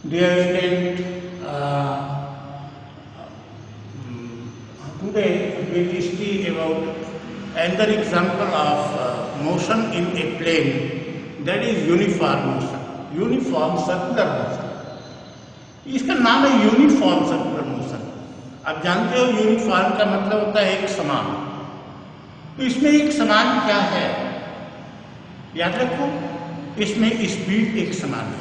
Dear student, today we will see about another example of motion in a plane, that is uniform motion, uniform circular motion. इसका नाम है uniform circular motion. आप जानते हो uniform का मतलब होता है एक समान। तो इसमें एक समान क्या है, याद रखो, इसमें स्पीड एक समान है,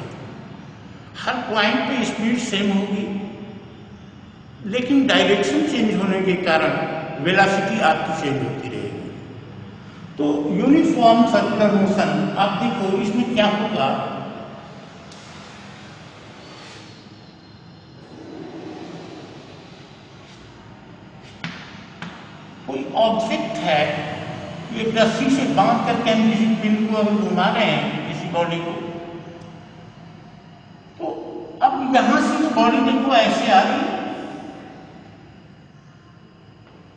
हर पॉइंट पे स्पीड सेम होगी, लेकिन डायरेक्शन चेंज होने के कारण वेलोसिटी आपकी चेंज होती रहेगी। तो यूनिफॉर्म सर्कुलर मोशन, आप देखो इसमें क्या होगा, कोई ऑब्जेक्ट है, एक रस्सी से बांध करके हम किसी पिन को अगर घुमा रहे हैं किसी बॉडी को, तो अब यहां से बॉडी देखो ऐसे आ रही,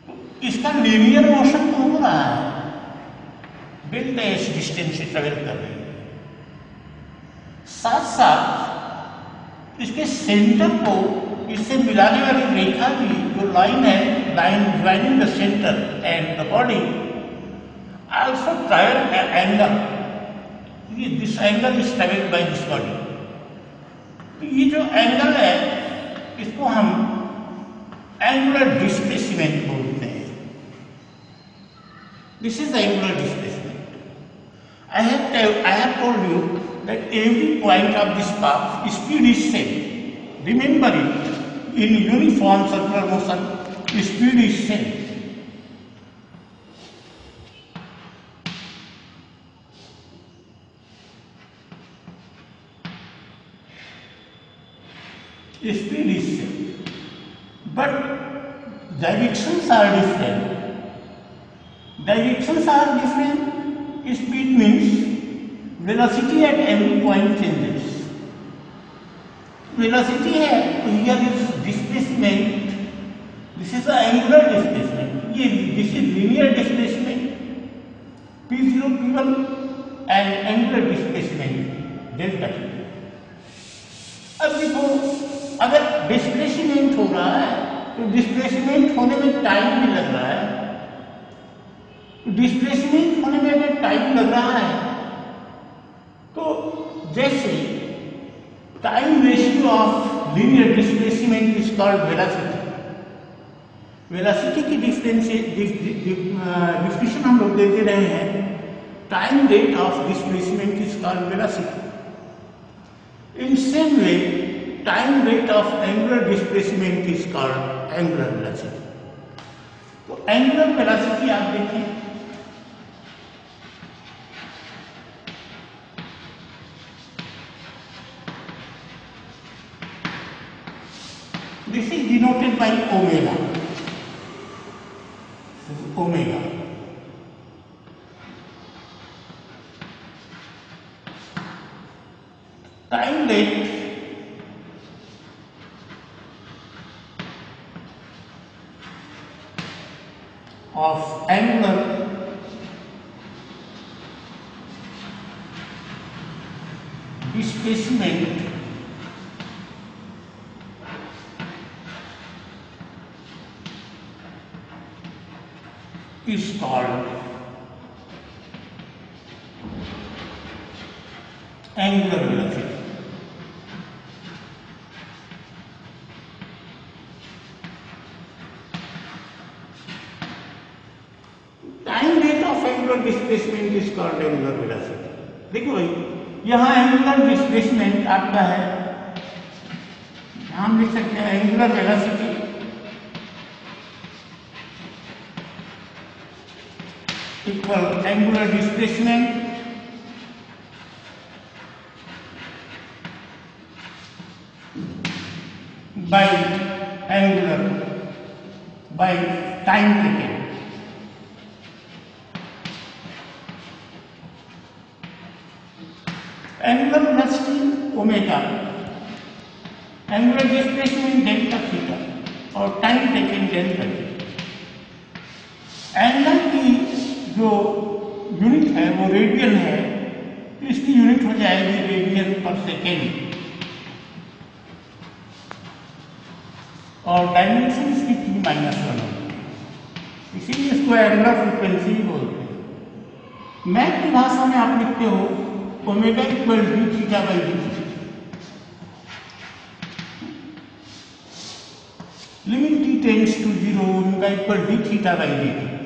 तो इसका लीनियर मोशन तो हो रहा है, बिल्कुल इस डिस्टेंस से ट्रेवल कर रही है। साथ साथ इसके सेंटर को इससे मिलाने वाली रेखा भी, जो लाइन है, line joining the centre and the body, also trial angle, this angle is travelled by this body. तो ये जो एंगल है इसको हम एंगुलर डिस्प्लेसमेंट बोलते हैं। This is angular displacement. I have told you that every point of this path speed is same. Remember it. In uniform circular motion, speed is same. Speed is same, but directions are different. Directions are different. Speed means velocity at every point changes. Velocity है तो here is displacement. This is the angular displacement. ये this is linear displacement p0 p1 and angular displacement delta t. अब देखो, अगर displacement हो रहा है तो डिस्प्लेसमेंट होने में टाइम भी लग रहा है। डिस्प्लेसमेंट होने में अगर टाइम लग रहा है तो जैसे time ratio of linear displacement is called velocity. Velocity की डिफिनेशन हम लोग देते रहे हैं, time rate of displacement is called velocity. In same way time rate of angular displacement is called angular velocity. तो एंगुलर वेलोसिटी आप देखिए, this is denoted by omega. This is omega. Time rate of angular displacement is called angular velocity. Time rate of angular displacement is called angular velocity. देखो भाई, यहाँ angular displacement आपका है, हम लिख सकते हैं angular velocity equal angular displacement by angular by time taken. Angular velocity omega, angular displacement delta theta और time taken delta T. Angle की जो यूनिट है वो रेडियन है, तो इसकी यूनिट हो जाएगी रेडियन पर सेकेंड। और डायमेंशन इसकी t-1 होगी, इसीलिए इसको एंगुलर फ्रीक्वेंसी भी बोलते हैं। मैथ की भाषा में आप लिखते हो omega equal D theta by D theta, limit t tends to 0 omega equal D theta by D theta.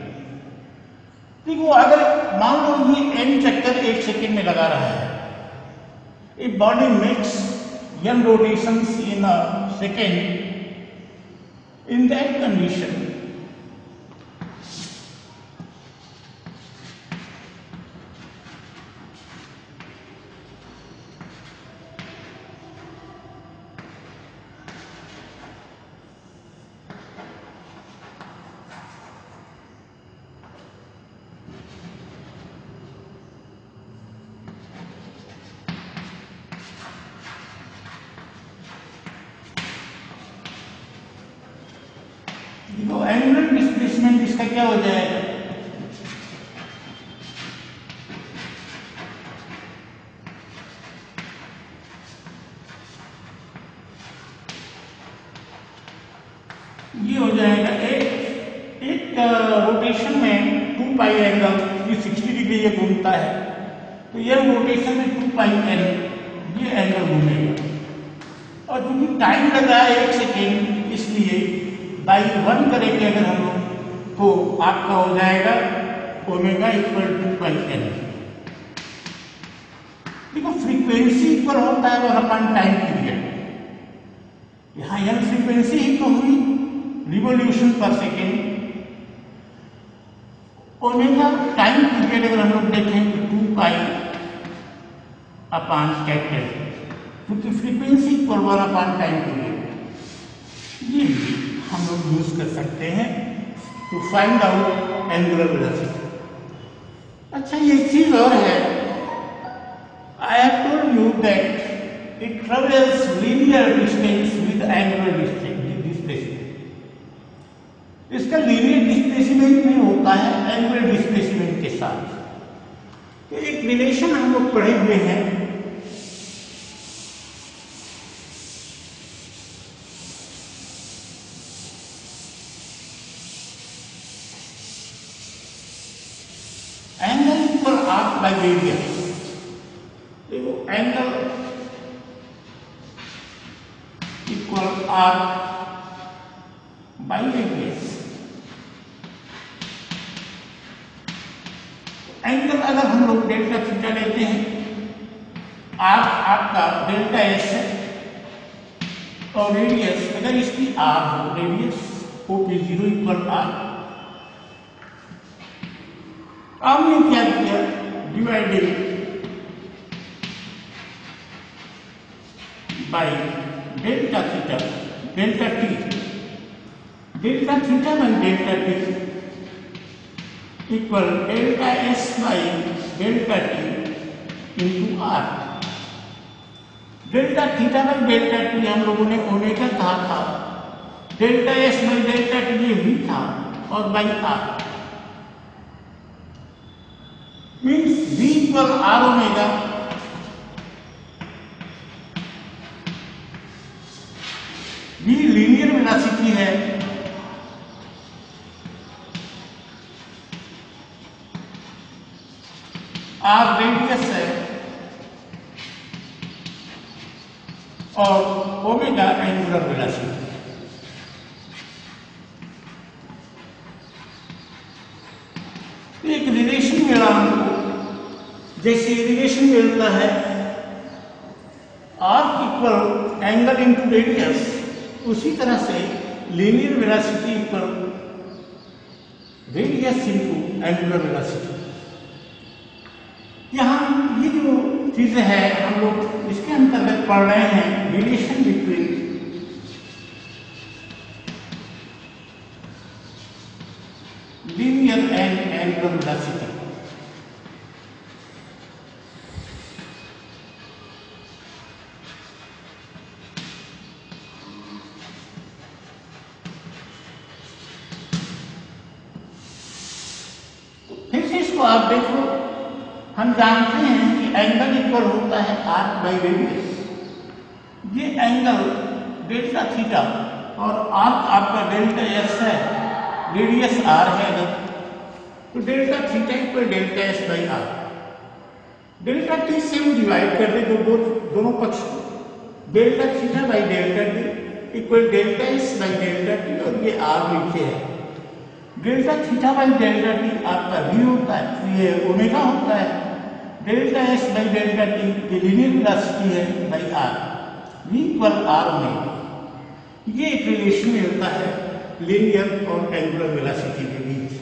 देखो अगर मान लो ये n चक्कर 1 सेकेंड में लगा रहा है, if body makes n rotations in a second, in that condition तो एंगुलर डिस्प्लेसमेंट इसका क्या हो जाएगा, ये हो जाएगा एक रोटेशन में 2 पाई एंगल, ये 60 डिग्री ये घूमता है, तो ये रोटेशन में 2 पाई एन ये एंगल घूमेगा, और क्योंकि टाइम लग रहा है 1 सेकेंड, इसलिए बाई 1 करेंगे अगर हम लोग तो आपका हो जाएगा ओमेगा इक्वल 2 पाई एन। देखो फ्रीक्वेंसी इक्वल होता है 1 अपॉन टाइम पीरियड, यहाँ एन फ्रीक्वेंसी ही तो हुई रिवॉल्यूशन पर सेकेंड, ओमेगा टाइम पीरियड अगर हम लोग देखें तो 2 पाई अपॉन कैपिटल, क्योंकि frequency equal 1 upon time period, ये हम लोग यूज कर सकते हैं to find out angular velocity. अच्छा ये चीज और है, I have told you that it travels linear distance with angular displacement, इसका लीनियर डिस्प्लेसमेंट में होता है एंगुलर डिस्प्लेसमेंट के साथ। तो एक रिलेशन हम लोग पढ़े हुए हैं, angle equal arc by radius. देखो angle equal arc by radius, angle अगर हम लोग डेल्टा थीटा लेते हैं, आर्क आपका डेल्टा एस है, और रेडियस अगर इसकी आर हो, रेडियस OP0 इक्वल आर, आपने क्या किया divided by delta theta, delta T, delta theta by delta T equal delta S by delta T into R. Delta theta by delta T हम लोगों ने ओमेगा कहा था, delta S by delta T ये भी था, और by R means V equal R omega, V linear velocity है, आर रेडियस है, और ओमेगा एंगुलर वेलोसिटी। एक रिलेशन मिला हमको, जैसे रिलेशन मिलता है arc equal angle into radius, उसी तरह से linear velocity equal radius into angular velocity. यहाँ ये जो चीजें हैं हम लोग इसके अंतर्गत पढ़ रहे हैं, relation between linear and angular velocity। फिर से इसको आप देखो, हम जानते हैं कि एंगल इक्वल होता है आर्क बाई रेडियस। ये एंगल डेल्टा थीटा और आर्क आपका डेल्टा एस है, रेडियस आर है अगर, तो delta theta equal delta S by R. Delta T से हम डिवाइड कर दे दोनों पक्ष को, delta theta by delta T equal delta S by delta T, और ये आर नीचे है। Delta theta by delta T आपका वी होता है, तो ये ओमेगा होता है। Delta S by delta T ये लीनियर वेलोसिटी है by R, V equal R omega. ये एक रिलेशन मिलता है लीनियर और एंगुलर वेलोसिटी के बीच।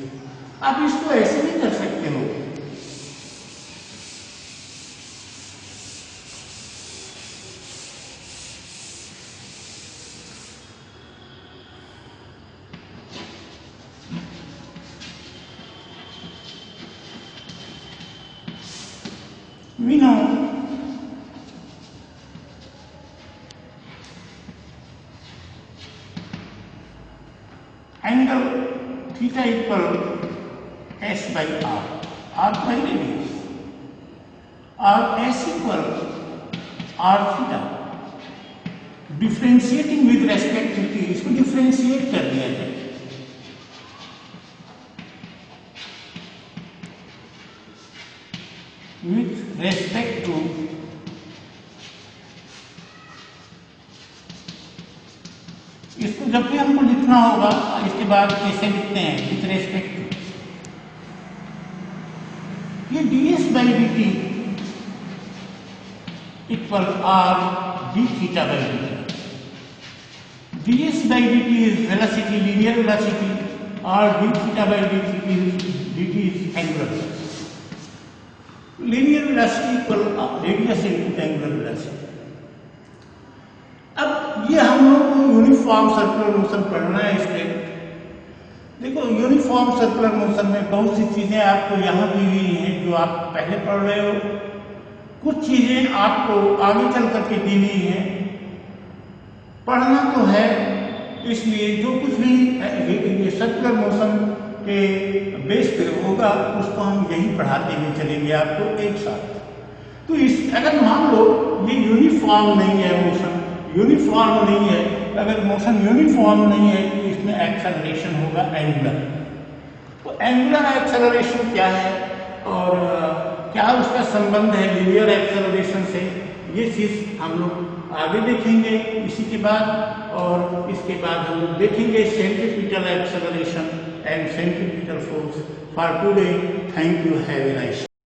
आप इसको ऐसे भी कर सकते हो, we know angle theta equal s by r, r by radius, और s equal r theta। Differentiating with respect to t, इसको डिफ्रेंशिएट कर दिया जाए। विथ रेस्पेक्ट टू इसको जब भी हमको लिखना होगा इसके बाद कैसे लिखते हैं, विथ रेस्पेक्ट टू। ये ds by D T equal R D theta by D T. ds by dt is velocity, linear velocity, or d theta by dt is angular velocity. Linear velocity equal radius into angular velocity. अब ये हम लोग को uniform circular motion पढ़ना है। इसके देखो uniform circular motion में बहुत सी चीजें आपको यहाँ दी हुई हैं जो आप पहले पढ़ रहे हो, कुछ चीजें आपको आगे चल करके दी हुई हैं। पढ़ना तो है, इसलिए जो कुछ भी ये सर्कुलर मोशन के बेस पे होगा उसको हम यही पढ़ाते हुए चलेंगे आपको एक साथ। तो इस अगर मान लो ये यूनिफॉर्म नहीं है, मोशन यूनिफॉर्म नहीं है, अगर मोशन यूनिफॉर्म नहीं है तो इसमें एक्सेलरेशन होगा एंगुलर। तो एंगुलर एक्सेलरेशन क्या है और क्या उसका संबंध है लीनियर एक्सेलरेशन से, ये चीज हम लोग आगे देखेंगे इसी के बाद। और इसके बाद हम लोग देखेंगे centripetal acceleration and centripetal force. For today, thank you, have a nice day.